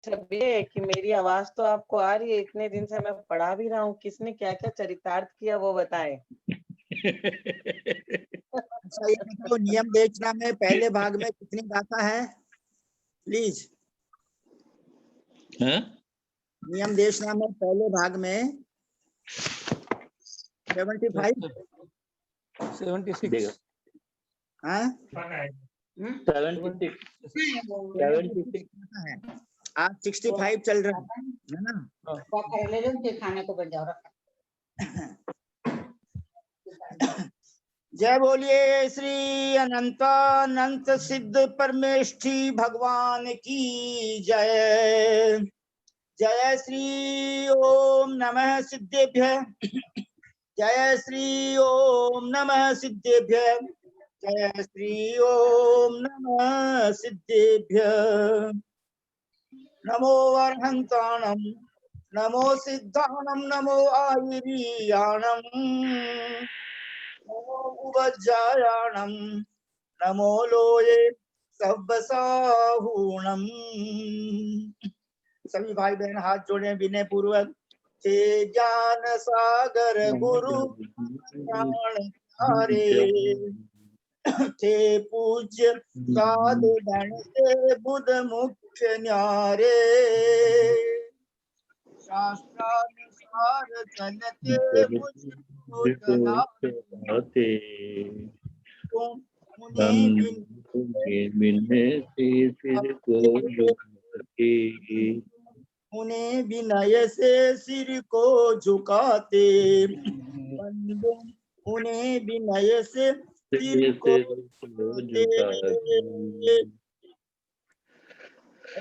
छवि है कि मेरी आवाज तो आपको आ रही है, इतने दिन से मैं पढ़ा भी रहा हूँ, किसने क्या क्या चरितार्थ किया वो बताएं। अच्छा ये बताओ, नियम देशना में पहले भाग में कितनी गाथा है प्लीज? नियम देशना में पहले भाग में 75 76 हाँ 76 है। आज 65 चल रहा है ना? खाने को बन जाओ। जय बोलिए श्री अनंतानंत सिद्ध परमेष्ठी भगवान की जय। जय श्री ओम नमः सिद्धेभ्य। जय श्री ओम नमः सिद्धेभ्य। जय श्री ओम नमः सिद्धेभ्य। नमो अर्हन्ताणं नमो सिद्धाणं नमो आयुर्याणं नमो उपज्जायाणं नमो लोये सब्बसाहूणम्। सभी भाई बहन हाथ जोड़े विनय पूर्वक। हे ज्ञान सागर गुरु प्राण प्यारे, थे पूज्य साधु गण के बुध मुख्य न्यारे, शास्त्रानुसार चलते मुझको जनाते, उन्हें विनय से सिर को झुकाते, बंदो उन्हें विनय से सिर को झुकाते।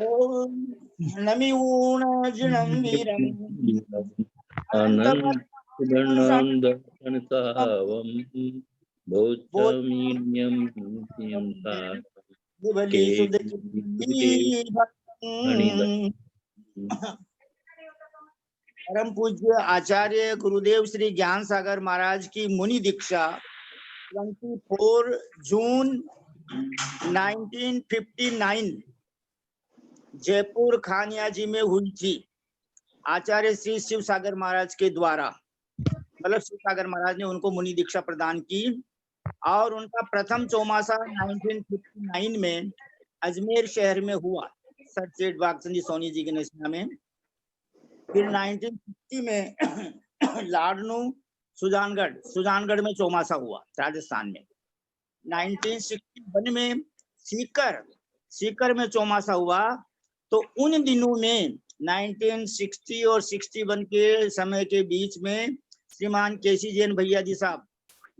ओम नमिऊण जिणं वीरं परम पूज्य आचार्य गुरुदेव श्री ज्ञान सागर महाराज की मुनि दीक्षा 24 जून 1959 जयपुर खानिया जी में हुई थी। आचार्य श्री शिव सागर महाराज के द्वारा, मतलब शिव सागर महाराज ने उनको मुनि दीक्षा प्रदान की और उनका प्रथम चौमासा 1959 में अजमेर शहर में हुआ, सर सेठ बागचंदी सोनी जी के निशान में। फिर 1960 में लाडनू सुजानगढ़ में चौमासा हुआ राजस्थान में। 1961 में सीकर में चौमासा हुआ। तो उन दिनों में 1960 और 61 के समय के बीच में श्रीमान केसी जैन भैया जी साहब,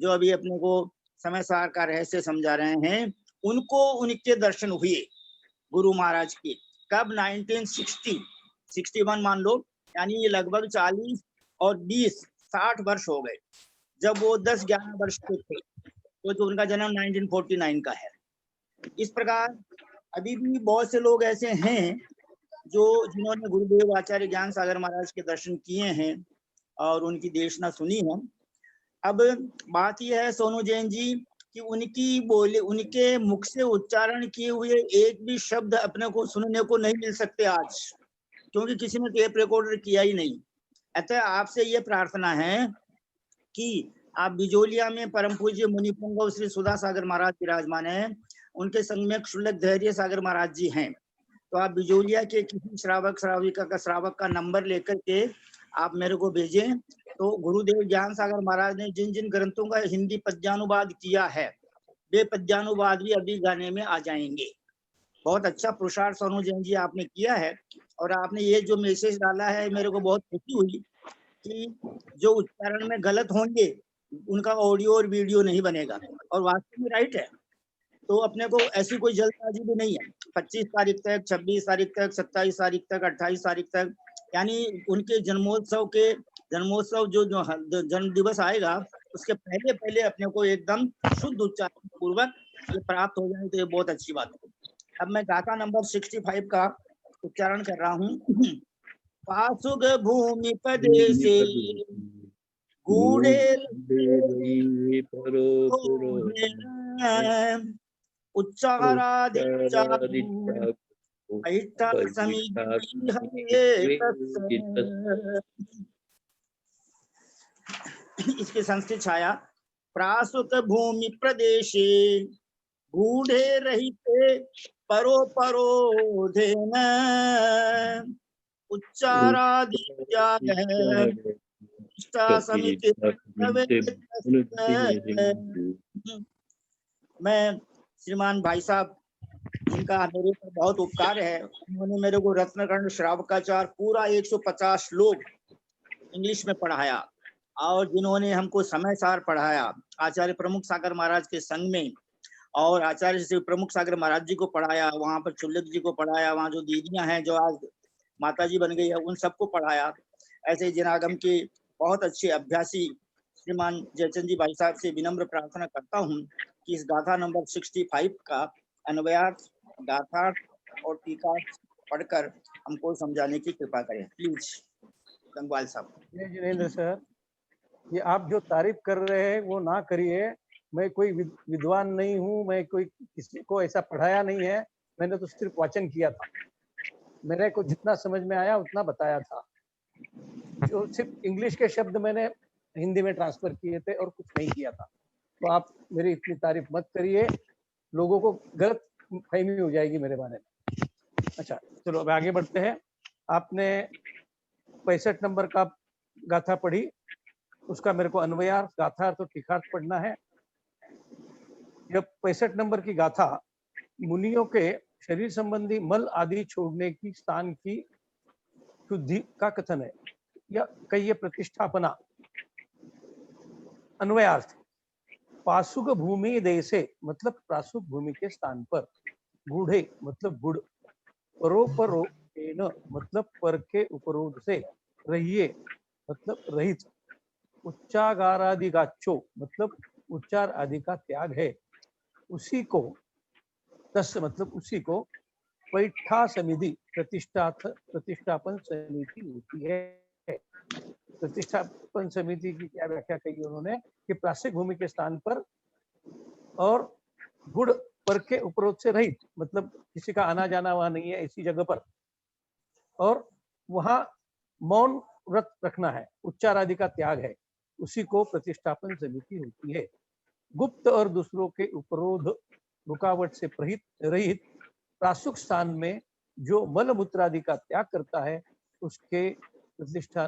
जो अभी अपने को समय सार का रहस्य समझा रहे हैं, उनको उनके दर्शन हुए गुरु महाराज के। कब? 1961 मान लो, यानी लगभग 40 और 20 60 वर्ष हो गए। जब वो 10-11 वर्ष के थे तो उनका जन्म 1949 का है। इस प्रकार अभी भी बहुत से लोग ऐसे हैं जिन्होंने गुरुदेव आचार्य ज्ञान सागर महाराज के दर्शन किए हैं और उनकी देशना सुनी है। अब बात यह है सोनू जैन जी कि उनके मुख से उच्चारण किए हुए एक भी शब्द अपने को सुनने को नहीं मिल सकते आज, क्योंकि किसी ने टेप रिकॉर्डर किया ही नहीं। अतः आपसे ये प्रार्थना है कि आप बिजोलिया में परम पूज्य मुनि पुंगव श्री सुधा सागर महाराज विराजमान हैं, उनके संग में क्षुल्लक धैर्य सागर महाराज जी हैं। तो आप बिजोलिया के किसी श्रावक का नंबर लेकर के आप मेरे को भेजें। तो गुरुदेव ज्ञान सागर महाराज ने जिन जिन ग्रंथों का हिंदी पद्यानुवाद किया है, वे पद्यानुवाद भी अभी गाने में आ जाएंगे। बहुत अच्छा पुरुषार्थ सोनू जैन जी आपने किया है, और आपने ये जो मैसेज डाला है मेरे को बहुत खुशी हुई कि जो उच्चारण में गलत होंगे उनका ऑडियो और वीडियो नहीं बनेगा, और वास्तव में राइट है। तो अपने को ऐसी कोई जल्दबाजी भी नहीं है। 25 तारीख तक, 26 तारीख तक, 27 तारीख तक, 28 तारीख तक, यानी उनके जन्मोत्सव जो जन्म दिवस आएगा उसके पहले अपने को एकदम शुद्ध उच्चारण पूर्वक ये प्राप्त हो जाए तो ये बहुत अच्छी बात है। अब मैं गाथा नंबर 65 का उच्चारण कर रहा हूँ। पासुग भूमि पदेशे गूढ़े उच्चारादिच्चा अहिष्ठा समिति हरे तत्स। इसकी संस्कृत छाया प्रासुत भूमि प्रदेशे गूढ़े रहिते परो परोधेन उच्चारादि त्याग है अहिष्ठा समिति। मैं श्रीमान भाई साहब जिनका मेरे पर बहुत उपकार है, उन्होंने मेरे को रत्नकर्ण श्रावकाचार पूरा 150 श्लोक इंग्लिश में पढ़ाया और जिन्होंने हमको समय सार पढ़ाया आचार्य प्रमुख सागर महाराज के संग में, और आचार्य श्री प्रमुख सागर महाराज जी को पढ़ाया, वहां पर चुल्लक जी को पढ़ाया, वहां जो दीदियां हैं जो आज माता जी बन गई है उन सबको पढ़ाया। ऐसे जिनागम के बहुत अच्छे अभ्यासी श्रीमान जयचंद जी भाई साहब से विनम्र प्रार्थना करता हूँ कि इस गाथा नंबर 65 का अन्वयार्थ, गाथार्थ और टीका पढ़कर हमको समझाने की कृपा करें प्लीज। गंगवाल साहब। जिनेंद्र सर, ये आप जो तारीफ कर रहे हैं वो ना करिए। मैं कोई विद्वान नहीं हूँ, मैं कोई किसी को ऐसा पढ़ाया नहीं है, मैंने तो सिर्फ वाचन किया था। मेरे को जितना समझ में आया उतना बताया था। जो सिर्फ इंग्लिश के शब्द मैंने हिंदी में ट्रांसफर किए थे और कुछ नहीं किया था। तो आप मेरी इतनी तारीफ मत करिए, लोगों को गलत फहमी हो जाएगी मेरे बारे में। अच्छा चलो अब आगे बढ़ते हैं। आपने 65 नंबर का गाथा पढ़ी, उसका मेरे को अन्वयार्थ, गाथार्थ और टीकार्थ पढ़ना है। जब 65 नंबर की गाथा मुनियों के शरीर संबंधी मल आदि छोड़ने की स्थान की शुद्धि का कथन है, या कहिए प्रतिष्ठापना। अन्वयार्थ, पासुक भूमि देशे मतलब प्रासुक भूमि के स्थान पर, गूढ़े मतलब गुड़, परोपरोधेन मतलब पर के उपरोध से, रहिए मतलब रहित, उच्चागारादिगाच्चो मतलब उच्चार आदि का त्याग है, उसी को तस् मतलब उसी को पैठा समिति प्रतिष्ठापन समिति होती है। प्रतिष्ठापन समिति की क्या व्याख्या कही उन्होंने कि प्रासिक भूमि के स्थान पर और गुड़ पर के उपरोध से रहित मतलब किसी का आना जाना वहां नहीं है ऐसी जगह पर, और वहां मौन व्रत रखना है, उच्चार आदि का त्याग है, उसी को प्रतिष्ठापन समिति होती है। गुप्त और दूसरों के उपरोध रुकावट से रहित प्रासुक स्थान में जो मल मूत्रादि का त्याग करता है उसके प्रतिष्ठा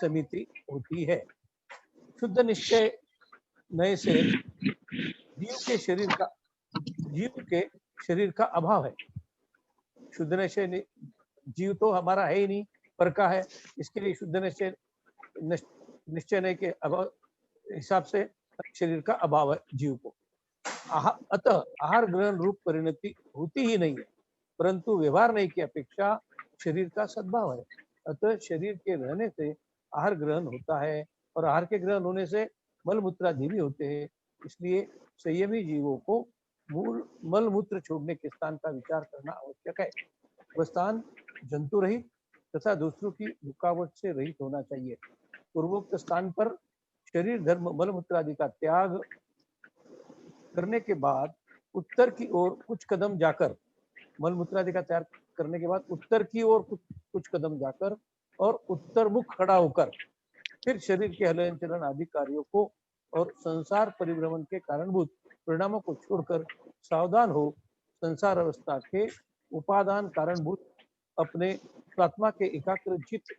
समिति होती है। शुद्ध निश्चय नए से जीव के शरीर का अभाव है। शुद्ध निश्चय, जीव तो हमारा है ही नहीं, पर का है, इसके लिए शुद्ध निश्चय नहीं के अभाव हिसाब से शरीर का अभाव है जीव को। अतः आहार ग्रहण रूप परिणति होती ही नहीं है, परंतु व्यवहार नहीं की अपेक्षा शरीर का सद्भाव है। अतः शरीर के रहने से आहार ग्रहण होता है और आहार के ग्रहण होने से मल मूत्रादि भी होते हैं। इसलिए संयमी जीवों को मूल मल मूत्र छोड़ने के स्थान का विचार करना आवश्यक है। वह स्थान जंतु रहित तथा दूसरों की रुकावट से रहित होना चाहिए। पूर्वोक्त स्थान पर शरीर धर्म मल मूत्रादि का त्याग करने के बाद उत्तर की ओर कुछ कदम जाकर, मल मूत्रादि का त्याग करने के बाद उत्तर की ओर कुछ कदम जाकर और उत्तर मुख खड़ा होकर फिर शरीर के हलन चलन आदि कार्यों को और संसार परिभ्रमण के कारणभूत परिणामों को छोड़कर सावधान हो संसार अवस्था के उपादान कारणभूत अपने आत्मा के एकाग्र चित्त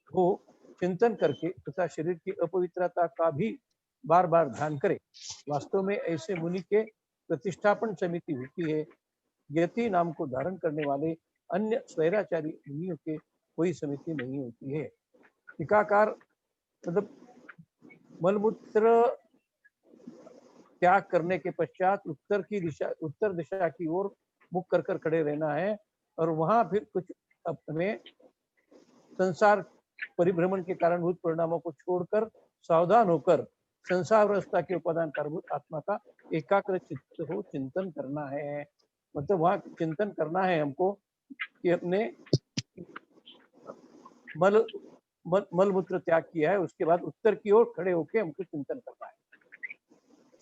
हो चिंतन करके तथा शरीर की अपवित्रता का भी बार बार ध्यान करे। वास्तव में ऐसे मुनि के प्रतिष्ठापन समिति होती है। यति नाम को धारण करने वाले अन्य स्वैराचारी मुनियों के कोई समिति नहीं होती है। टीकाकार मतलब मलमूत्र त्याग करने के पश्चात उत्तर दिशा की ओर मुख कर खड़े रहना है और वहां फिर कुछ अपने संसार परिभ्रमण के कारणभूत परिणामों को छोड़कर सावधान होकर संसार अवस्था के उपादान कारणभूत आत्मा का एकाग्र चित्त हो चिंतन करना है। मतलब वहां चिंतन करना है हमको कि अपने मल मूत्र त्याग किया है, उसके बाद उत्तर की ओर खड़े होकर हमको चिंतन करना है।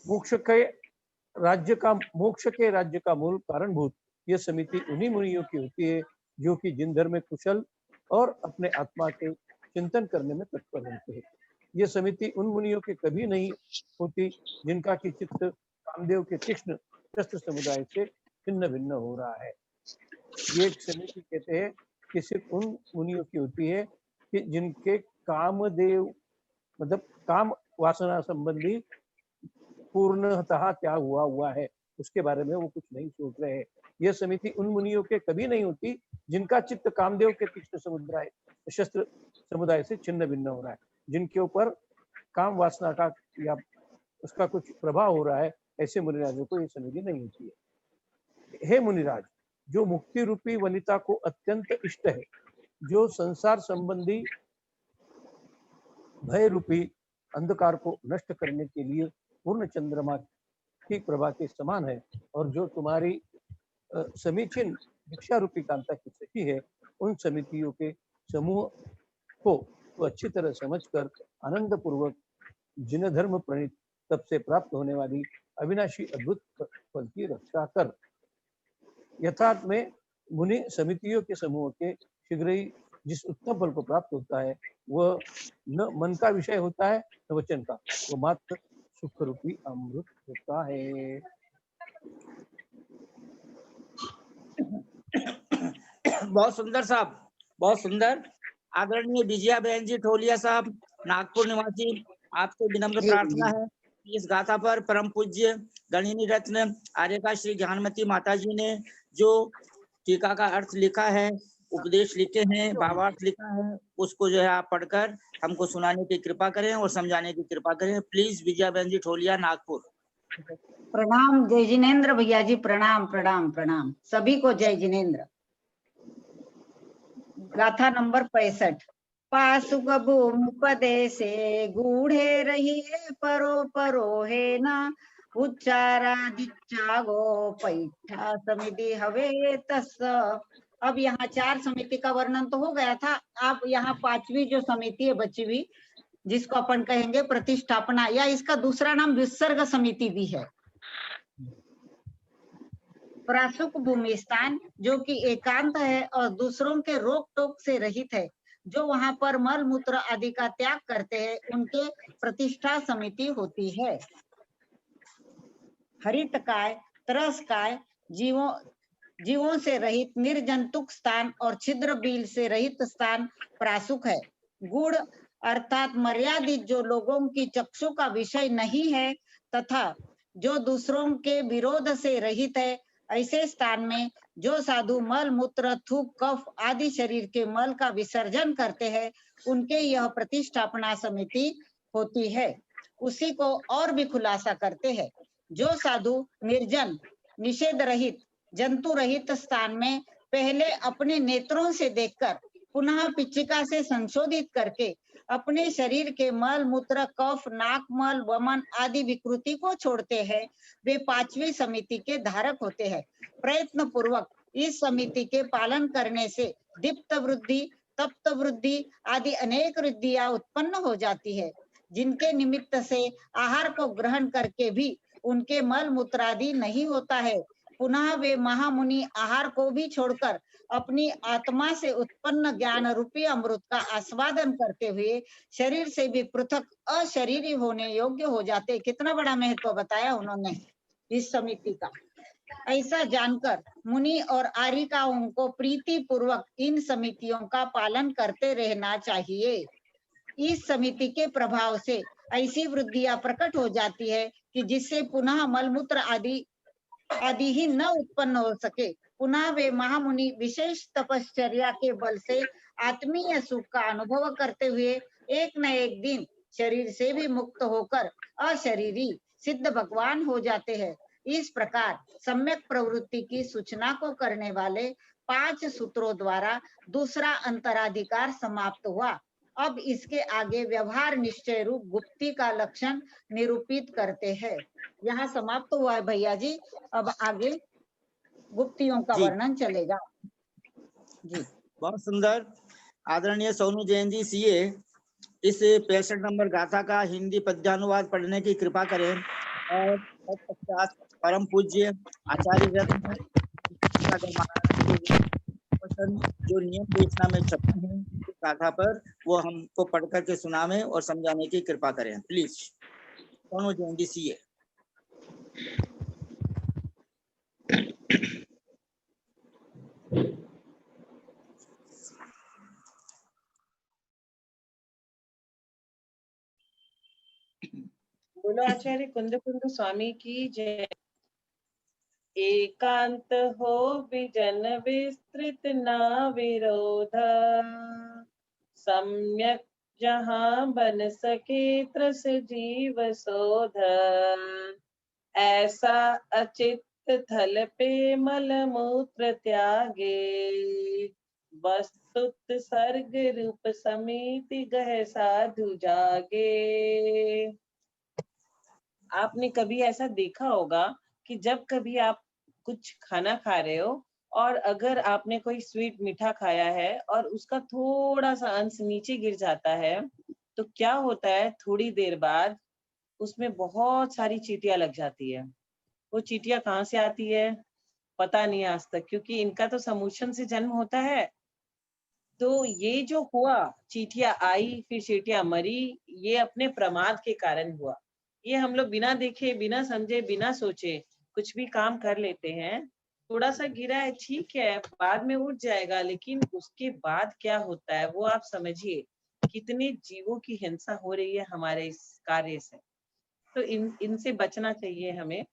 मोक्ष के राज्य का मूल कारणभूत ये समिति उन्हीं मुनियों की होती है जो कि जिन धर्म में कुशल और अपने आत्मा के चिंतन करने में तत्पर रहते हैं। ये समिति उन मुनियों के कभी नहीं होती जिनका कि चित्त कामदेव के तीक्ष्ण शस्त्र समुदाय से छिन्न भिन्न हो रहा है। ये एक समिति कहते हैं कि सिर्फ उन मुनियों की होती है कि जिनके कामदेव मतलब काम वासना संबंधी पूर्णतः त्याग हुआ है, उसके बारे में वो कुछ नहीं सोच रहे हैं। यह समिति उन मुनियों के कभी नहीं होती जिनका चित्त कामदेव के तीक्ष्ण समुदाय शस्त्र समुदाय से छिन्न भिन्न हो रहा है, जिनके ऊपर काम वासना का या उसका कुछ प्रभाव हो रहा है, ऐसे मुनिराजों को ये समिति नहीं होती है। हे मुनिराज, जो मुक्ति रूपी वनिता को अत्यंत इष्ट है, जो संसार संबंधी भय रूपी अंधकार को नष्ट करने के लिए पूर्ण चंद्रमा की प्रभा के समान है, और जो तुम्हारी समीचीन दीक्षा रूपी कांता की सखी है, उन समितियों के समूह को तो अच्छी तरह समझकर आनंद पूर्वक जिन धर्म प्रणीत तब से प्राप्त होने वाली अविनाशी अद्भुत फल की रक्षा कर। यथार्थ में मुनि समितियों के समूह के शीघ्र ही जिस उत्तम फल को प्राप्त होता है वह न मन का विषय होता है न वचन का, वो मात्र सुख रूपी अमृत होता है। बहुत सुंदर साहब, बहुत सुंदर। आदरणीय विजया बहन जी ठोलिया साहब, नागपुर निवासी, आपसे विनम्र प्रार्थना है कि इस गाथा पर परम पूज्य गणिनी रत्न आर्यका श्री ज्ञानमती माता जी ने जो टीका का अर्थ लिखा है, उपदेश लिखे हैं, भावार्थ लिखा है, उसको जो है आप पढ़कर हमको सुनाने की कृपा करें और समझाने की कृपा करें। प्लीज विजया बहन जी ठोलिया, नागपुर। प्रणाम जय जिनेन्द्र भैया जी, प्रणाम प्रणाम प्रणाम सभी को, जय जिनेन्द्र। गाथा नंबर 65। पासुक भूमुपदेशे गूढ़े रहिए परो परो है न, उच्चारादिच्चा गो पैठा समिति हवे तस। अब यहाँ 4 समिति का वर्णन तो हो गया था। आप यहाँ 5वीं जो समिति है बची हुई, जिसको अपन कहेंगे प्रतिष्ठापना, या इसका दूसरा नाम विसर्ग समिति भी है। प्रासुक भूमि स्थान जो कि एकांत है और दूसरों के रोक टोक से रहित है, जो वहां पर मल मूत्र आदि का त्याग करते हैं, उनके प्रतिष्ठा समिति होती है। हरितकाय, तरसकाय, जीवों से रहित निर्जंतुक स्थान और छिद्र बील से रहित स्थान प्रासुक है। गुड़ अर्थात मर्यादित, जो लोगों की चक्षु का विषय नहीं है तथा जो दूसरों के विरोध से रहित है, ऐसे स्थान में जो साधु मल मूत्र थूक कफ आदि शरीर के मल का विसर्जन करते हैं, उनके यह प्रतिष्ठापना समिति होती है। उसी को और भी खुलासा करते हैं। जो साधु निर्जन निषेध रहित जंतु रहित स्थान में पहले अपने नेत्रों से देखकर पुनः पिचिका से संशोधित करके अपने शरीर के मल मूत्र कफ नाक मल वमन आदि विकृति को छोड़ते हैं, वे 5वीं समिति के धारक होते हैं। प्रयत्न पूर्वक इस समिति के पालन करने से दीप्त वृद्धि, तप्त वृद्धि आदि अनेक वृद्धियां उत्पन्न हो जाती है, जिनके निमित्त से आहार को ग्रहण करके भी उनके मल मूत्रादि नहीं होता है। पुनः वे महामुनि आहार को भी छोड़कर अपनी आत्मा से उत्पन्न ज्ञान रूपी अमृत का आस्वादन करते हुए शरीर से भी पृथक अशरीरी होने योग्य हो जाते। कितना बड़ा महत्व बताया उन्होंने इस समिति का। ऐसा जानकर मुनि और आर्यिकाओं को प्रीति पूर्वक इन समितियों का पालन करते रहना चाहिए। इस समिति के प्रभाव से ऐसी वृद्धियां प्रकट हो जाती है कि जिससे पुनः मलमूत्र आदि ही न उत्पन्न हो सके। पुनः वे महामुनि विशेष तपश्चर्या के बल से आत्मीय सुख का अनुभव करते हुए एक न एक दिन शरीर से भी मुक्त होकर अशरीरी सिद्ध भगवान हो जाते हैं। इस प्रकार सम्यक प्रवृत्ति की सूचना को करने वाले 5 सूत्रों द्वारा दूसरा अंतराधिकार समाप्त हुआ। अब इसके आगे व्यवहार निश्चय रूप गुप्ती का लक्षण निरूपित करते हैं। यहाँ समाप्त हुआ है भैया जी। अब आगे गुप्तियों का वर्णन चलेगा जी। बहुत सुंदर। आदरणीय सोनू जैन जी सीए, इस 65 नंबर गाथा का हिंदी पद्यानुवाद पढ़ने की कृपा करें। और तत्पश्चात परम पूज्य आचार्य रत्न विद्यासागर महाराज के वचन जो नियम देशना में छपे हैं इस गाथा पर, वो हमको पढ़ करके सुनावे और समझाने की कृपा करें प्लीज। कौन हो जाएंगी सीए? बोलो आचार्य कुंद कुंद स्वामी की जय। एकांत हो विजन विस्तृत ना विरोध, सम्यक जहाँ बन सके त्रस जीव शोध, ऐसा अचित थल पे मल मूत्र त्यागे, वस्तुत सर्ग रूप समिति गह साधु जागे। आपने कभी ऐसा देखा होगा कि जब कभी आप कुछ खाना खा रहे हो और अगर आपने कोई स्वीट मीठा खाया है और उसका थोड़ा सा अंश नीचे गिर जाता है तो क्या होता है, थोड़ी देर बाद उसमें बहुत सारी चींटियां लग जाती है। वो चींटियां कहाँ से आती है पता नहीं आज तक, क्योंकि इनका तो समूषण से जन्म होता है। तो ये जो हुआ, चींटियां आई फिर चींटियां मरी, ये अपने प्रमाद के कारण हुआ। ये हम लोग बिना देखे, बिना समझे, बिना सोचे कुछ भी काम कर लेते हैं। थोड़ा सा गिरा है ठीक है, बाद में उठ जाएगा, लेकिन उसके बाद क्या होता है वो आप समझिए। कितने जीवों की हिंसा हो रही है हमारे इस कार्य से। तो इनसे बचना चाहिए हमें।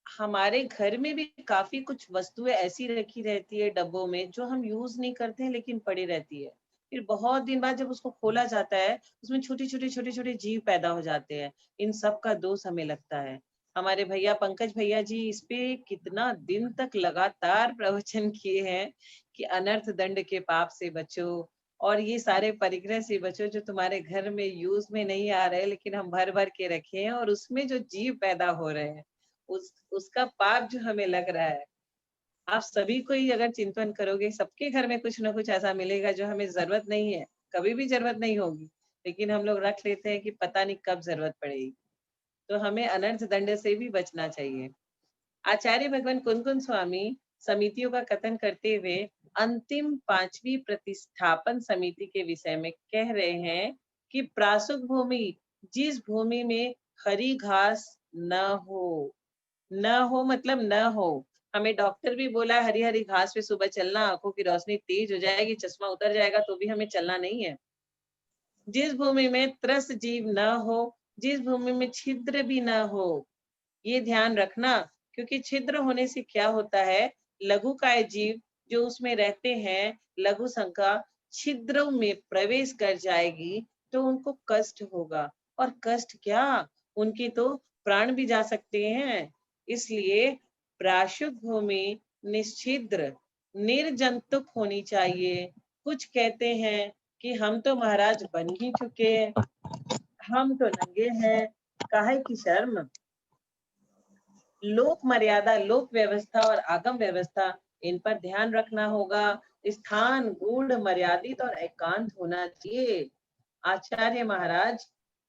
हमारे घर में भी काफी कुछ वस्तुएं ऐसी रखी रहती है डब्बों में जो हम यूज नहीं करते हैं लेकिन पड़ी रहती है। फिर बहुत दिन बाद जब उसको खोला जाता है उसमें छोटे छोटे जीव पैदा हो जाते हैं। इन सब का दोष हमें लगता है। हमारे भैया पंकज भैया जी इस पे कितना दिन तक लगातार प्रवचन किए हैं कि अनर्थ दंड के पाप से बचो और ये सारे परिग्रह से बचो जो तुम्हारे घर में यूज में नहीं आ रहे लेकिन हम भर भर के रखे हैं, और उसमें जो जीव पैदा हो रहे हैं उसका पाप जो हमें लग रहा है। आप सभी को ही अगर चिंतन करोगे, सबके घर में कुछ ना कुछ ऐसा मिलेगा जो हमें जरूरत नहीं है, कभी भी जरूरत नहीं होगी, लेकिन हम लोग रख लेते हैं कि पता नहीं कब जरूरत पड़ेगी। तो हमें अनर्थ दंड से भी बचना चाहिए। आचार्य भगवान कुंद स्वामी समितियों का कथन करते हुए अंतिम 5वीं प्रतिस्थापन समिति के विषय में कह रहे हैं कि प्रासुक भूमि, जिस भूमि में हरी घास न हो मतलब न हो। हमें डॉक्टर भी बोला है हरी हरी घास पे सुबह चलना, आंखों की रोशनी तेज हो जाएगी, चश्मा उतर जाएगा, तो भी हमें चलना नहीं है। जिस भूमि में त्रस्त जीव न हो, जिस भूमि में छिद्र भी न हो, ये ध्यान रखना। क्योंकि छिद्र होने से क्या होता है, लघुकाय जीव जो उसमें रहते हैं, लघु संख्या छिद्रों में प्रवेश कर जाएगी तो उनको कष्ट होगा, और कष्ट क्या, उनके तो प्राण भी जा सकते हैं। इसलिए प्राशुद्ध भूमि निश्छिद्र निर्जंतुक होनी चाहिए। कुछ कहते हैं कि हम तो महाराज बन ही चुके हैं, हम तो नंगे हैं, काहे की शर्म। लोक मर्यादा, लोक व्यवस्था और आगम व्यवस्था, इन पर ध्यान रखना होगा। स्थान गूढ़ मर्यादित और एकांत होना चाहिए। आचार्य महाराज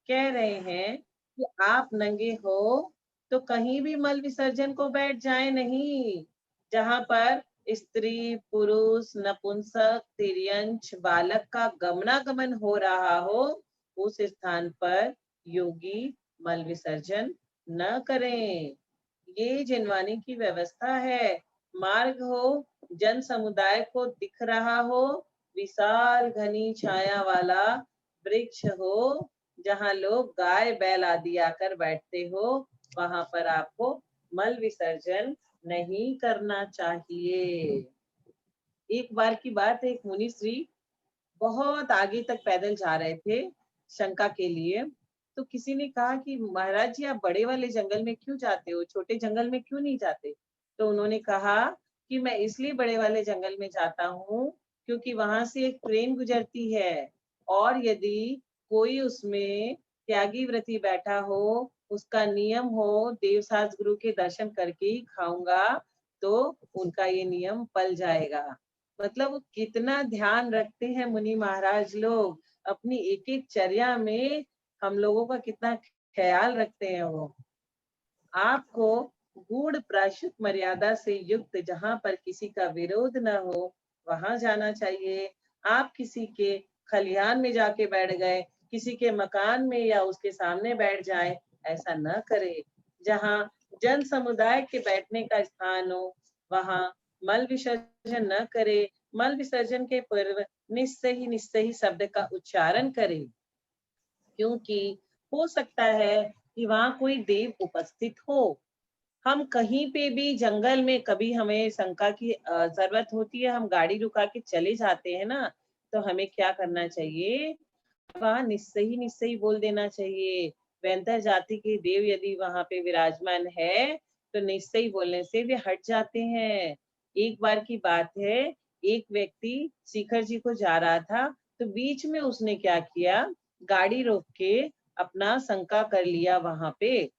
कह रहे हैं कि आप नंगे हो तो कहीं भी मल विसर्जन को बैठ जाए नहीं। जहां पर स्त्री पुरुष नपुंसक तिर्यंश बालक का गमनागमन हो रहा हो, उस स्थान पर योगी मल विसर्जन न करें। ये जिनवानी की व्यवस्था है। मार्ग हो, जन समुदाय को दिख रहा हो, विशाल घनी छाया वाला वृक्ष हो, जहाँ लोग गाय बैल आदि आकर बैठते हो, वहां पर आपको मल विसर्जन नहीं करना चाहिए। एक बार की बात है, एक मुनि श्री बहुत आगे तक पैदल जा रहे थे शंका के लिए। तो किसी ने कहा कि महाराज जी आप बड़े वाले जंगल में क्यों जाते हो, छोटे जंगल में क्यों नहीं जाते। तो उन्होंने कहा कि मैं इसलिए बड़े वाले जंगल में जाता हूँ क्योंकि वहां से एक ट्रेन गुजरती है, और यदि कोई उसमें त्यागी व्रती बैठा हो, उसका नियम हो देवसास गुरु के दर्शन करके ही खाऊंगा, तो उनका ये नियम पल जाएगा। मतलब वो कितना ध्यान रखते हैं मुनि महाराज लोग, अपनी एक एक चर्या में हम लोगों का कितना ख्याल रखते हैं वो। आपको गूढ़ प्रायश्चित मर्यादा से युक्त जहां पर किसी का विरोध न हो वहां जाना चाहिए। आप किसी के खलिहान में जाके बैठ गए, किसी के मकान में या उसके सामने बैठ जाए, ऐसा न करे। जहां जन समुदाय के बैठने का स्थान हो वहां मल विसर्जन न करे। मल विसर्जन के पूर्व निस्सही शब्द का उच्चारण करे, क्योंकि हो सकता है कि वहां कोई देव उपस्थित हो। हम कहीं पे भी जंगल में कभी हमें शंका की जरूरत होती है, हम गाड़ी रुका के चले जाते हैं ना, तो हमें क्या करना चाहिए, वहां निस्सही बोल देना चाहिए। वैंतर जाति के देव यदि वहां पे विराजमान है तो निस्सही बोलने से वे हट जाते हैं। एक बार की बात है, एक व्यक्ति शिखर जी को जा रहा था, तो बीच में उसने क्या किया, गाड़ी रोक के अपना शंका कर लिया वहां पे।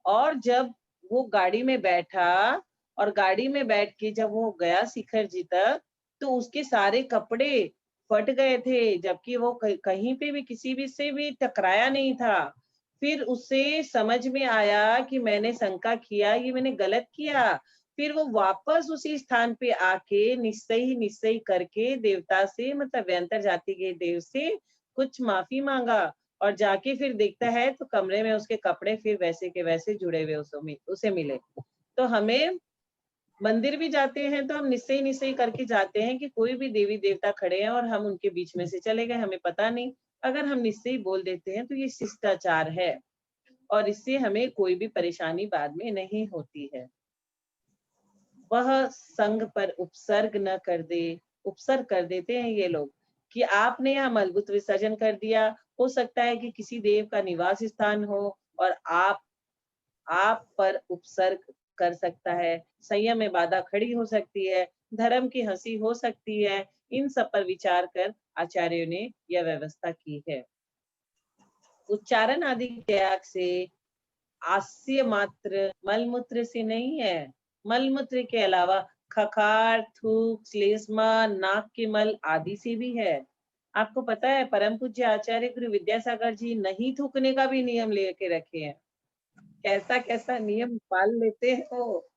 और जब वो गाड़ी में बैठा और गाड़ी में बैठ के जब वो गया शिखर जी तक, तो उसके सारे कपड़े फट गए थे, जबकि वो कहीं पे भी किसी भी से भी टकराया नहीं था। फिर उसे समझ में आया कि मैंने शंका किया, ये मैंने गलत किया। फिर वो वापस उसी स्थान पे आके निस्सही करके देवता से, मतलब व्यंतर जाति के देव से कुछ माफी मांगा, और जाके फिर देखता है तो कमरे में उसके कपड़े फिर वैसे के वैसे जुड़े हुए उसे मिले। तो हमें मंदिर भी जाते हैं तो हम निश्चय करके जाते हैं कि कोई भी देवी देवता खड़े हैं और हम उनके बीच में से चले गए, हमें पता नहीं। अगर हम निश्चय बोल देते हैं तो ये शिष्टाचार है, और इससे हमें कोई भी परेशानी बाद में नहीं होती है। वह संग पर उपसर्ग न कर दे। उपसर्ग कर देते हैं ये लोग कि आपने यहाँ मलबूत विसर्जन कर दिया। हो सकता है कि किसी देव का निवास स्थान हो और आप पर उपसर्ग कर सकता है, संयम में बाधा खड़ी हो सकती है, धर्म की हंसी हो सकती है। इन सब पर विचार कर आचार्यों ने यह व्यवस्था की है। उच्चारण आदि त्याग से आस्य मात्र मलमूत्र से नहीं है। मलमूत्र के अलावा खखार, थूक, श्लेष्मा, नाक के मल आदि से भी है। आपको पता है परम पूज्य आचार्य गुरु विद्यासागर जी नहीं थूकने का भी नियम लेके रखे हैं। कैसा कैसा नियम पाल लेते हैं वो।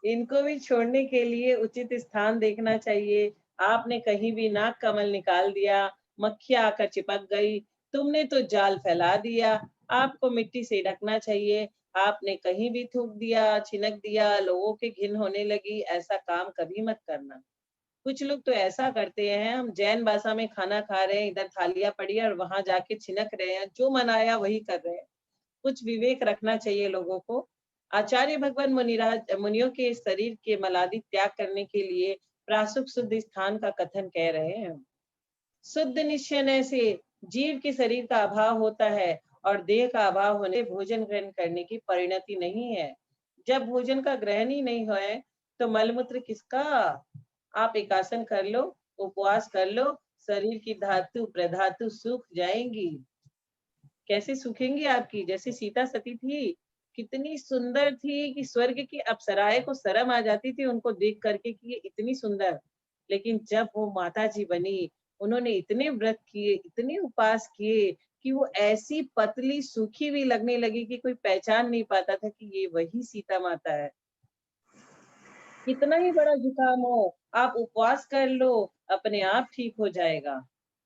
इनको भी छोड़ने के लिए उचित स्थान देखना चाहिए। आपने कहीं भी नाक कमल निकाल दिया, मक्खी आकर चिपक गई, तुमने तो जाल फैला दिया। आपको मिट्टी से ढकना चाहिए। आपने कहीं भी थूक दिया, छिनक दिया, लोगों के घिन होने लगी, ऐसा काम कभी मत करना। कुछ लोग तो ऐसा करते हैं, हम जैन भाषा में खाना खा रहे हैं, इधर थालियां पड़ी है और वहां जाके छिनक रहे हैं, जो मन आया वही कर रहे हैं। कुछ विवेक रखना चाहिए लोगों को। आचार्य भगवान मुनियों के शरीर के मलादि त्याग करने के लिए प्रासुक शुद्ध स्थान का कथन कह रहे हैं। शुद्ध निश्चय से जीव के शरीर का अभाव होता है और देह का अभाव होने भोजन ग्रहण करने की परिणति नहीं है। जब भोजन का ग्रहण ही नहीं है तो मलमूत्र किसका। आप एकासन कर लो, उपवास कर लो, शरीर की धातु प्रधातु सूख जाएंगी। कैसे सूखेंगी आपकी, जैसे सीता सती थी, कितनी सुंदर थी कि स्वर्ग की अप्सराएं को शर्म आ जाती थी उनको देख करके कि ये इतनी सुंदर। लेकिन जब वो माता जी बनी, उन्होंने इतने व्रत किए, इतने उपास किए कि वो ऐसी पतली सूखी हुई लगने लगी कि कोई पहचान नहीं पाता था कि ये वही सीता माता है। कितना ही बड़ा जुकाम हो, आप उपवास कर लो, अपने आप ठीक हो जाएगा।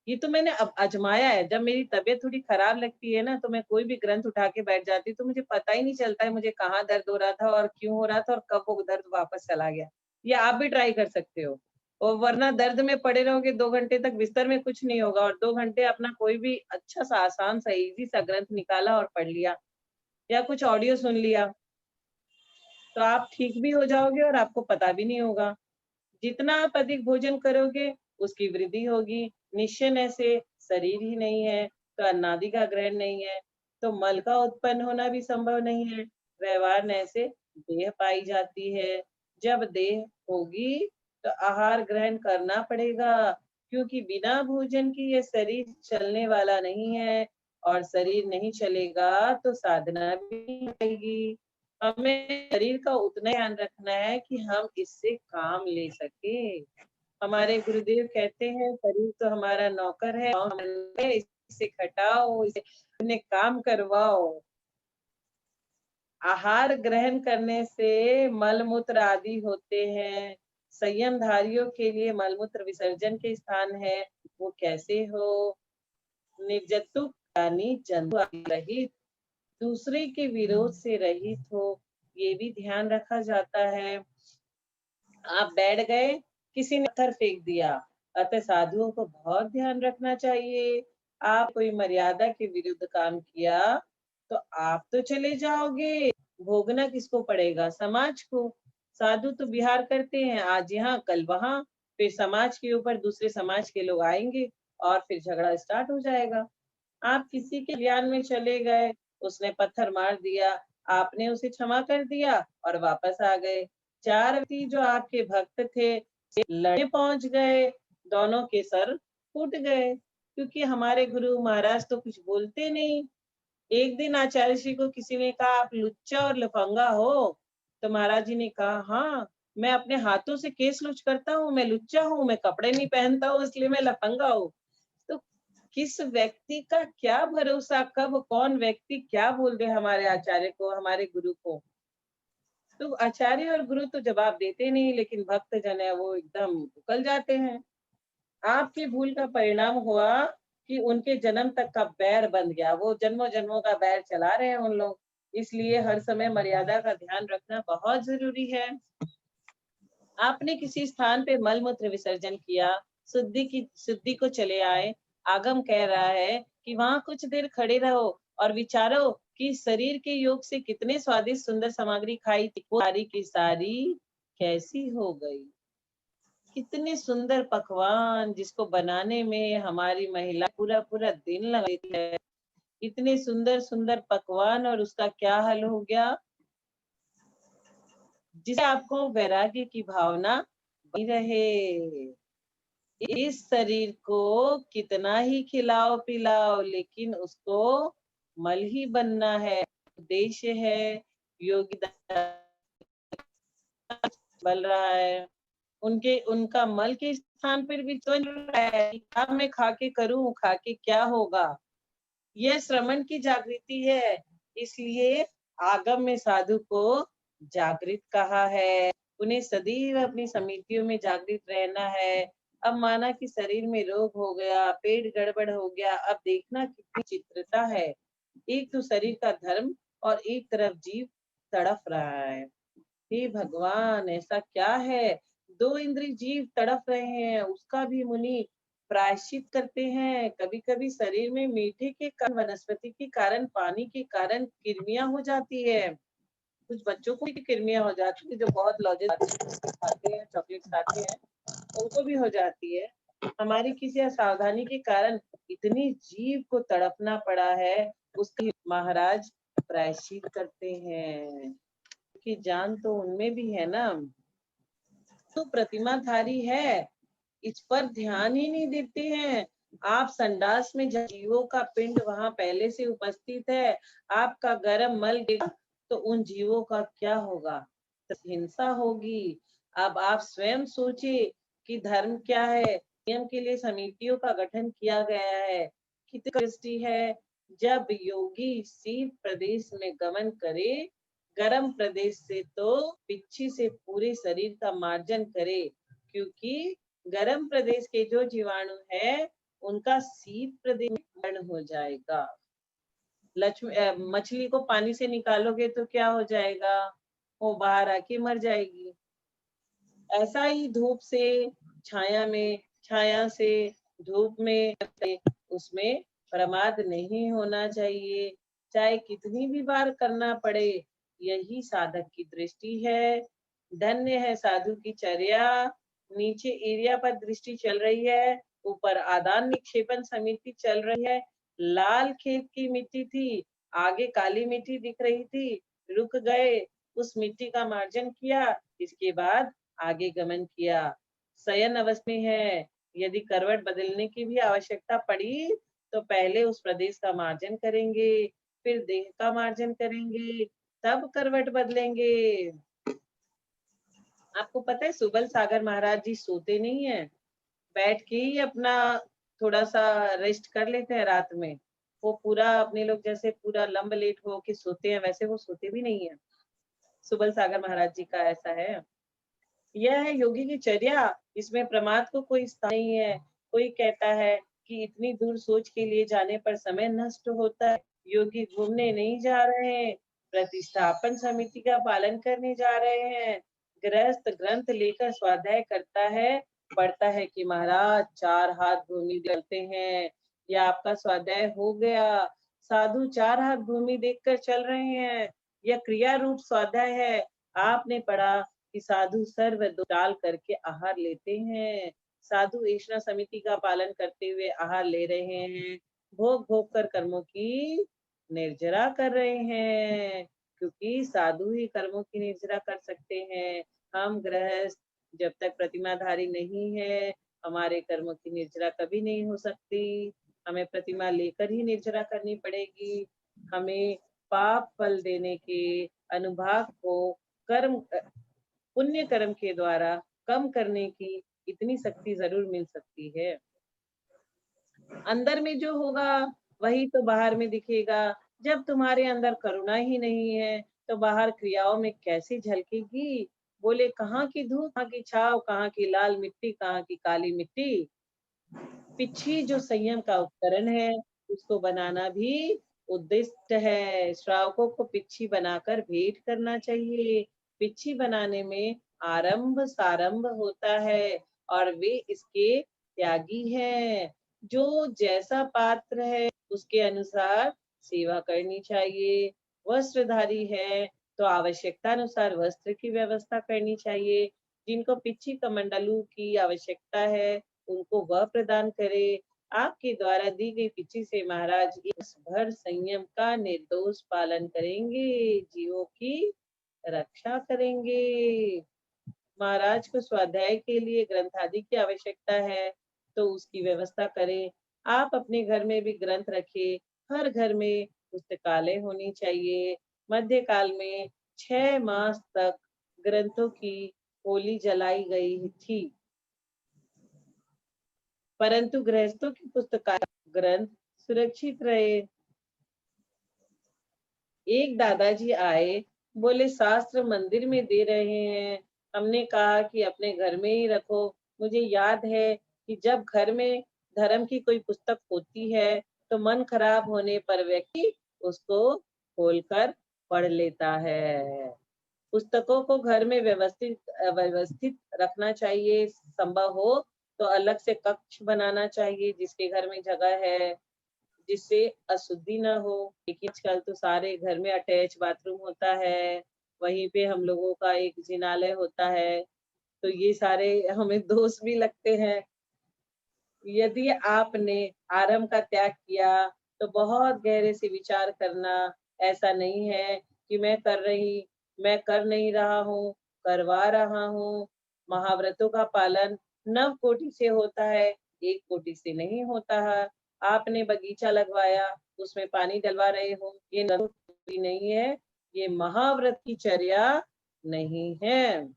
ये तो मैंने अब आजमाया है। जब मेरी तबीयत थोड़ी खराब लगती है ना, तो मैं कोई भी ग्रंथ उठा के बैठ जाती हूँ, तो मुझे पता ही नहीं चलता है मुझे कहाँ दर्द हो रहा था और क्यों हो रहा था और कब वो दर्द वापस चला गया। ये आप भी ट्राई कर सकते हो। और वरना दर्द में पड़े रहोगे 2 घंटे तक बिस्तर में, कुछ नहीं होगा, और 2 घंटे अपना कोई भी अच्छा सा आसान सा इजी सा ग्रंथ निकाला और पढ़ लिया या कुछ ऑडियो सुन लिया, तो आप ठीक भी हो जाओगे और आपको पता भी नहीं होगा। जितना आप अधिक भोजन करोगे उसकी वृद्धि होगी। निश्चय से शरीर ही नहीं है तो अन्नादि का ग्रहण नहीं है, तो मल का उत्पन्न होना भी संभव नहीं है। व्यवहार न से देह पाई जाती है। जब देह होगी तो आहार ग्रहण करना पड़ेगा, क्योंकि बिना भोजन की ये शरीर चलने वाला नहीं है, और शरीर नहीं चलेगा तो साधना भी नहीं आएगी। हमें शरीर का उतना ध्यान रखना है कि हम इससे काम ले सके। हमारे गुरुदेव कहते हैं शरीर तो हमारा नौकर है, इसे खटाओ, इसे काम करवाओ। आहार ग्रहण करने से मलमूत्र आदि होते हैं। संयमधारियों के लिए मलमूत्र विसर्जन के स्थान है, वो कैसे हो? निर्जतुक यानी जंतु रहित, दूसरे के विरोध से रहित हो, ये भी ध्यान रखा जाता है। आप बैठ गए, किसी ने पत्थर फेंक दिया, अतः साधुओं को बहुत ध्यान रखना चाहिए। आप कोई मर्यादा के विरुद्ध काम किया तो आप तो चले जाओगे, भोगना किसको पड़ेगा? समाज को। साधु तो विहार करते हैं, आज यहाँ कल वहां, फिर समाज के ऊपर दूसरे समाज के लोग आएंगे और फिर झगड़ा स्टार्ट हो जाएगा। आप किसी के कल्याण में चले गए, उसने पत्थर मार दिया, आपने उसे क्षमा कर दिया और वापस आ गए। 4 व्यक्ति जो आपके भक्त थे लड़ने पहुंच गए, दोनों के सर फूट गए, क्योंकि हमारे गुरु महाराज तो कुछ बोलते नहीं। एक दिन आचार्य जी को किसी ने कहा आप लुच्चा और लफंगा हो, तो महाराज जी ने कहा हाँ, मैं अपने हाथों से केस लुच करता हूँ, मैं लुच्चा हूँ, मैं कपड़े नहीं पहनता हूँ इसलिए मैं लफंगा हूँ। तो किस व्यक्ति का क्या भरोसा, कब कौन व्यक्ति क्या बोल दे हमारे आचार्य को, हमारे गुरु को। तो आचार्य और गुरु तो जवाब देते नहीं, लेकिन भक्त जन है वो एकदम उकल जाते हैं। आपकी भूल का परिणाम हुआ कि उनके जन्म तक का बैर बन गया, वो जन्मों जन्मों का बैर चला रहे हैं उन लोग। इसलिए हर समय मर्यादा का ध्यान रखना बहुत जरूरी है। आपने किसी स्थान पे मल मूत्र विसर्जन किया, शुद्धि को चले आए, आगम कह रहा है कि वहां कुछ देर खड़े रहो और विचारो कि शरीर के योग से कितने स्वादिष्ट सुंदर सामग्री खाई थी, वो सारी की सारी कैसी हो गई। कितने सुंदर पकवान जिसको बनाने में हमारी महिला पूरा पूरा दिन लगाती है, इतने सुंदर सुंदर पकवान, और उसका क्या हाल हो गया, जिसे आपको वैराग्य की भावना बनी रहे। इस शरीर को कितना ही खिलाओ पिलाओ, लेकिन उसको मल ही बनना है। उद्देश्य है योगी बल रहा है, उनका मल के स्थान पर भी तो रहा है, क्या मैं खा के करूं, खा के क्या होगा। यह श्रमण की जागृति है, इसलिए आगम में साधु को जागृत कहा है। उन्हें सदैव अपनी समितियों में जागृत रहना है। अब माना कि शरीर में रोग हो गया, पेट गड़बड़ हो गया, अब देखना कितनी चित्रता है। एक तो शरीर का धर्म और एक तरफ जीव तड़फ रहा है। हे भगवान, ऐसा क्या है, 2 इंद्रिय जीव तड़फ रहे हैं, उसका भी मुनि प्रायश्चित करते हैं। कभी कभी शरीर में मीठे के कारण, वनस्पति के कारण, पानी के कारण कृमियां हो जाती है। कुछ बच्चों को भी कृमियां हो जाती है, जो बहुत लॉजेस खाते हैं, चॉकलेट खाते हैं, उनको भी हो जाती है। हमारी किसी असावधानी के कारण इतनी जीव को तड़पना पड़ा है, उसके महाराज प्रायश्चित करते हैं, कि जान तो उनमें भी है ना। तो प्रतिमाधारी है, इस पर ध्यान ही नहीं देते हैं। आप संडास में जीवों का पिंड वहां पहले से उपस्थित है, आपका गर्म मल गिरा तो उन जीवों का क्या होगा, तो हिंसा होगी। अब आप स्वयं सोचिए कि धर्म क्या है। नियम के लिए समितियों का गठन किया गया है, कितनी दृष्टि है। जब योगी शीत प्रदेश में गमन करे, गर्म प्रदेश से तो पिच्छी से पूरे शरीर का मार्जन करे, क्योंकि गर्म प्रदेश के जो जीवाणु है उनका शीत प्रदेश में मरण हो जाएगा। मछली को पानी से निकालोगे तो क्या हो जाएगा, वो बाहर आके मर जाएगी। ऐसा ही धूप से छाया में, छाया से धूप में, उसमें प्रमाद नहीं होना चाहिए, चाहे कितनी भी बार करना पड़े। यही साधक की दृष्टि है। धन्य है साधु की चर्या। नीचे एरिया पर दृष्टि चल रही है, ऊपर आदान निक्षेपण समिति चल रही है। लाल खेत की मिट्टी थी, आगे काली मिट्टी दिख रही थी, रुक गए, उस मिट्टी का मार्जन किया, इसके बाद आगे गमन किया। शयन अवस्था में है, यदि करवट बदलने की भी आवश्यकता पड़ी तो पहले उस प्रदेश का मार्जन करेंगे, फिर देह का मार्जन करेंगे, तब करवट बदलेंगे। आपको पता है सुबल सागर महाराज जी सोते नहीं है, बैठ के ही अपना थोड़ा सा रेस्ट कर लेते हैं रात में। वो पूरा अपने लोग जैसे पूरा लंब लेट हो के सोते हैं, वैसे वो सोते भी नहीं है। सुबल सागर महाराज जी का ऐसा है। यह है योगी की चर्या, इसमें प्रमाद को कोई स्थान नहीं है। कोई कहता है कि इतनी दूर सोच के लिए जाने पर समय नष्ट होता है। योगी घूमने नहीं जा रहे हैं, प्रतिष्ठापन समिति का पालन करने जा रहे हैं। गृहस्थ ग्रंथ लेकर स्वाध्याय करता है, पढ़ता है कि महाराज 4 हाथ भूमि देखते हैं, या आपका स्वाध्याय हो गया। साधु 4 हाथ भूमि देखकर चल रहे हैं, यह क्रिया रूप स्वाध्याय है। आपने पढ़ा कि साधु सर्व टाल करके आहार लेते हैं। साधु ऐष्णा समिति का पालन करते हुए आहार ले रहे हैं, भोग भोग कर कर्मों की निर्जरा कर रहे हैं, क्योंकि साधु ही कर्मों की निर्जरा कर सकते हैं। हम गृहस्थ जब तक प्रतिमाधारी नहीं है, हमारे कर्मों की निर्जरा कभी नहीं हो सकती। हमें प्रतिमा लेकर ही निर्जरा करनी पड़ेगी। हमें पाप फल देने के अनुभाग को कर्म पुण्य कर्म के द्वारा कम करने की इतनी शक्ति जरूर मिल सकती है। अंदर में जो होगा वही तो बाहर में दिखेगा। जब तुम्हारे अंदर करुणा ही नहीं है तो बाहर क्रियाओं में कैसे झलकेगी? बोले कहाँ की धूप, कहाँ की छाव, कहाँ की लाल मिट्टी, कहाँ की काली मिट्टी। पिच्छी जो संयम का उपकरण है, उसको बनाना भी उद्दिष्ट है। श्रावकों को पिच्छी बनाकर भेंट करना चाहिए। पिच्छी बनाने में आरंभ सारंभ होता है और वे इसके त्यागी हैं। जो जैसा पात्र है उसके अनुसार सेवा करनी चाहिए। वस्त्रधारी है तो आवश्यकता अनुसार वस्त्र की व्यवस्था करनी चाहिए। जिनको पिच्छी कमंडलू की आवश्यकता है उनको वह प्रदान करे। आपके द्वारा दी गई पिच्छी से महाराज इस भर संयम का निर्दोष पालन करेंगे, जीवों की रक्षा करेंगे। महाराज को स्वाध्याय के लिए ग्रंथ आदि की आवश्यकता है तो उसकी व्यवस्था करें। आप अपने घर में भी ग्रंथ रखें। हर घर में पुस्तकालय होनी चाहिए। मध्यकाल में 6 मास तक ग्रंथों की होली जलाई गई थी, परंतु गृहस्थों की पुस्तकालय ग्रंथ सुरक्षित रहे। एक दादाजी आए, बोले शास्त्र मंदिर में दे रहे हैं। हमने कहा कि अपने घर में ही रखो। मुझे याद है कि जब घर में धर्म की कोई पुस्तक होती है तो मन खराब होने पर व्यक्ति उसको खोलकर पढ़ लेता है। पुस्तकों को घर में व्यवस्थित रखना चाहिए। संभव हो तो अलग से कक्ष बनाना चाहिए जिसके घर में जगह है, जिससे अशुद्धि ना हो। लेकिन आजकल तो सारे घर में अटैच बाथरूम होता है, वहीं पे हम लोगों का एक जिनालय होता है, तो ये सारे हमें दोष भी लगते हैं। यदि आपने आरंभ का त्याग किया तो बहुत गहरे से विचार करना। ऐसा नहीं है कि मैं कर नहीं रहा हूँ, करवा रहा हूँ। महाव्रतों का पालन 9 कोटि से होता है, 1 कोटि से नहीं होता है। आपने बगीचा लगवाया, उसमें पानी डलवा रहे हो, ये 9 कोटि नहीं है, ये महाव्रत की चर्या नहीं है।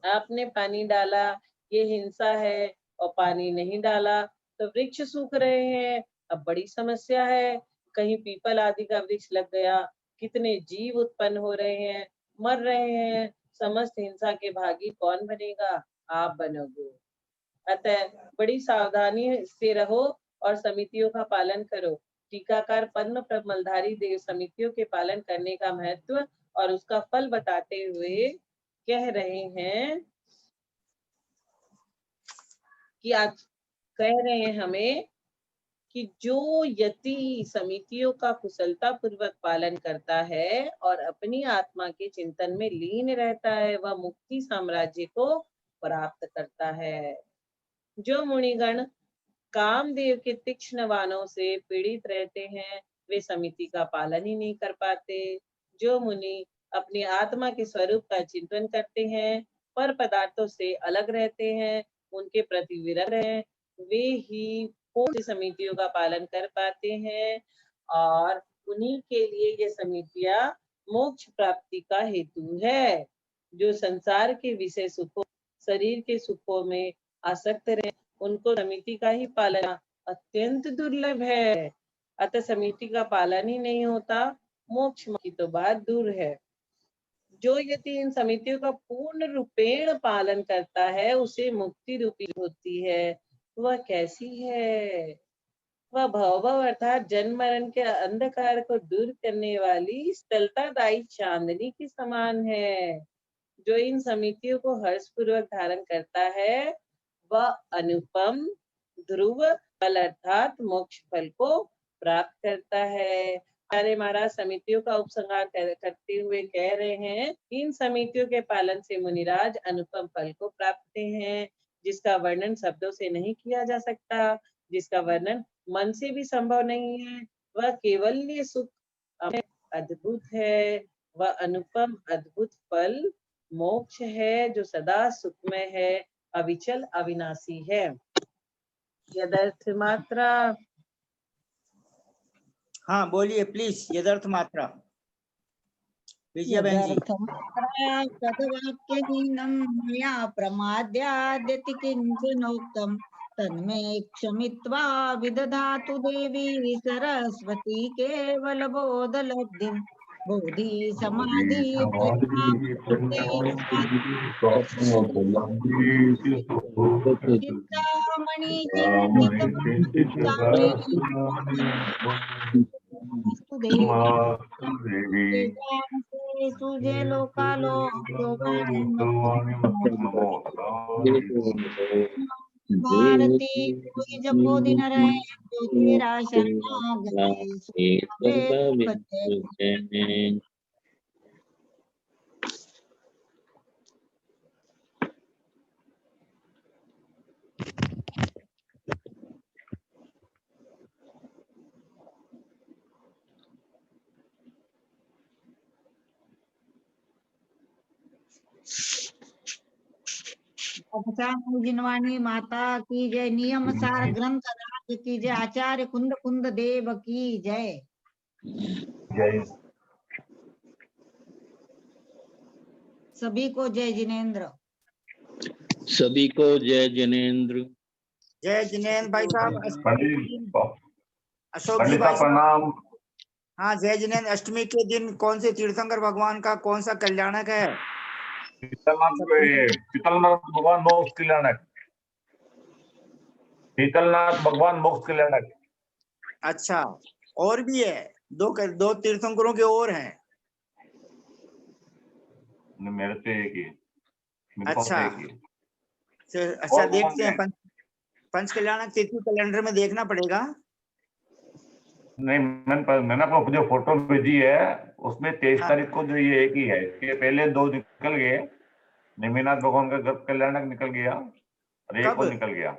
आपने पानी डाला, ये हिंसा है, और पानी नहीं डाला तो वृक्ष सूख रहे हैं। अब बड़ी समस्या है। कहीं पीपल आदि का वृक्ष लग गया, कितने जीव उत्पन्न हो रहे हैं, मर रहे हैं। समस्त हिंसा के भागी कौन बनेगा? आप बनोगे। अतः बड़ी सावधानी से रहो और समितियों का पालन करो। टीकाकार पद्म प्रमलधारी देव समितियों के पालन करने का महत्व और उसका फल बताते हुए कह रहे हैं कि आज कह रहे हैं हमें कि जो यति समितियों का कुशलता पूर्वक पालन करता है और अपनी आत्मा के चिंतन में लीन रहता है, वह मुक्ति साम्राज्य को प्राप्त करता है। जो मुनिगण कामदेव के तीक्ष्ण बाणों से पीड़ित रहते हैं, वे समिति का पालन ही नहीं कर पाते। जो मुनि अपनी आत्मा के स्वरूप का चिंतन करते हैं, पर पदार्थों से अलग रहते हैं, उनके प्रति विरत हैं, वे ही पूर्ण समितियों का पालन कर पाते हैं और उन्हीं के लिए ये समितियां मोक्ष प्राप्ति का हेतु है। जो संसार के विषय सुखों, शरीर के सुखों में आसक्त रहे, उनको समिति का ही पालन अत्यंत दुर्लभ है। अतः समिति का पालन ही नहीं होता, मोक्ष की तो बात दूर है। जो यदि इन समितियों का पूर्ण रूपेण पालन करता है, उसे मुक्ति रूपी होती है। वह कैसी है? वह भव अर्थात जन्म मरण के अंधकार को दूर करने वाली स्थलतादायी चांदनी के समान है। जो इन समितियों को हर्षपूर्वक धारण करता है, वह अनुपम ध्रुव फल अर्थात मोक्ष फल को प्राप्त करता है। हमारे महाराज समितियों का उपसंहार करते हुए कह रहे हैं, इन समितियों के पालन से मुनिराज अनुपम फल को प्राप्त हैं, जिसका वर्णन शब्दों से नहीं किया जा सकता, जिसका वर्णन मन से भी संभव नहीं है। वह केवल सुख अद्भुत है। वह अनुपम अद्भुत फल मोक्ष है, जो सदा सुखमय है, अविचल अविनाशी है। यदर्थ मात्रा। हाँ बोलिए प्लीज, यदर्थ मात्रा विजया बहन जी। तद्वाक्यहीनं मया प्रमाद्याद्यति किञ्चिनोक्तं तन्मे क्षमित्वा विदधातु देवी सरस्वती केवलबोधलब्धिं बोधि समाधि चिन्तामणि सुजे लोकालोक्यो भारती कोई जपो दिन रहे जो तेरा शरणागति जिनवानी माता की जय। नियम सार ग्रंथ राज की जय। आचार्य कुंद कुंद देव की जय। जय। सभी को जय जिनेन्द्र। सभी को जय जिनेन्द्र। जय जिनेन्द्र भाई साहब। अशोक जी पंडिता भाई साहब प्रणाम। हाँ जय जिनेन्द्र। अष्टमी के दिन कौन से तीर्थंकर भगवान का कौन सा कल्याणक है? शीतलनाथ भगवान मोक्ष कल्याणक। शीतलनाथ भगवान मोक्ष कल्याणक। अच्छा, और भी है? दो तीर्थंकरों के और हैं? मेरे से एक ही। अच्छा अच्छा, और देखते हैं। पंच कल्याणक तिथि कैलेंडर में देखना पड़ेगा। नहीं, मैंने आपको जो फोटो भेजी है उसमें 23 हाँ। तारीख को जो ये एक ही है। इसके पहले 2 निकल गए। निमिनाथ भगवान का गर्भ कल्याणक निकल गया और एक कब? और निकल गया।